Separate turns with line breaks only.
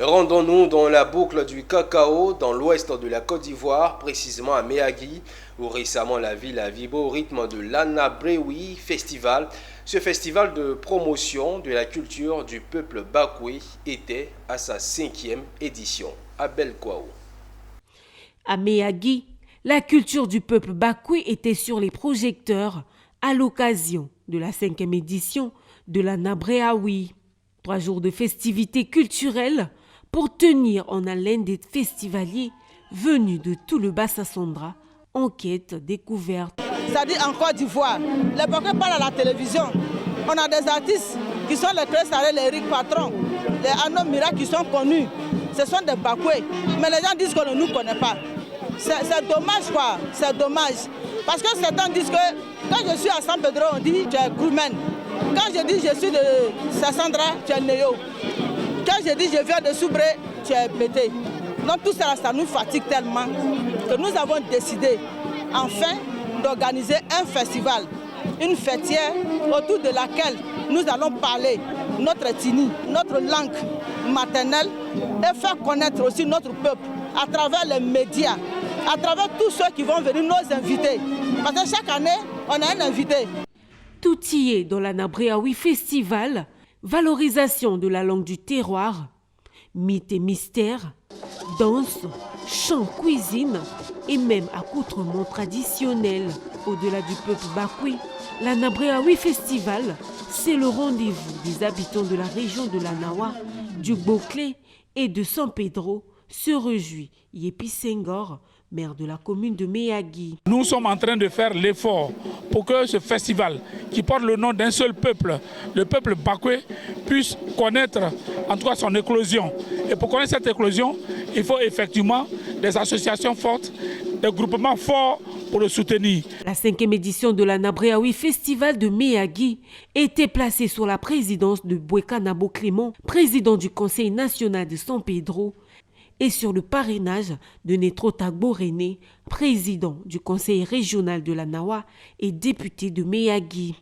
Rendons-nous dans la boucle du cacao, dans l'ouest de la Côte d'Ivoire, précisément à Méagui, où récemment la ville a vibré au rythme de l'Anabrewi Festival. Ce festival de promotion de la culture du peuple bakoué était à sa 5e édition. Abel Kouaou.
À Méagui, la culture du peuple bakoué était sur les projecteurs à l'occasion de la 5e édition de l'Anabrewi. 3 jours de festivités culturelles pour tenir en haleine des festivaliers venus de tout le Bassa-Sondra en quête découverte.
C'est-à-dire en Côte d'Ivoire, les Bakoués parlent à la télévision. On a des artistes qui sont les Trésarés, les Eric Patron, les Arnaud Mira qui sont connus. Ce sont des Bakoués. Mais les gens disent qu'on ne nous connaît pas. C'est dommage quoi, c'est dommage. Parce que certains disent que quand je suis à San Pedro, on dit tu es crewman. Quand je dis je suis de Sassandra, tu es Néo. Quand je dis je viens de Soubré, tu es pété. Donc tout ça, ça nous fatigue tellement que nous avons décidé enfin d'organiser un festival, une fêtière autour de laquelle nous allons parler notre ethnie, notre langue maternelle et faire connaître aussi notre peuple à travers les médias, à travers tous ceux qui vont venir nos invités. Parce que chaque année, on a un invité.
Tout y est dans l'Anabrewi Festival, valorisation de la langue du terroir, mythes et mystères, danse, chant, cuisine et même accoutrements traditionnels. Au-delà du peuple bakoué, l'Anabrewi Festival, c'est le rendez-vous des habitants de la région de la Nawa, du Boclé et de San Pedro, se réjouit Yepi Senghor, maire de la commune de Méagui.
Nous sommes en train de faire l'effort pour que ce festival, qui porte le nom d'un seul peuple, le peuple bakoué, puisse connaître en tout cas son éclosion. Et pour connaître cette éclosion, il faut effectivement des associations fortes, des groupements forts pour le soutenir.
La 5e édition de l'Anabrewi Festival de Méagui était placée sous la présidence de Boueka Nabo Clément, président du Conseil national de San Pedro, et sur le parrainage de Netro Tagbo René, président du conseil régional de la Nawa et député de Méagui.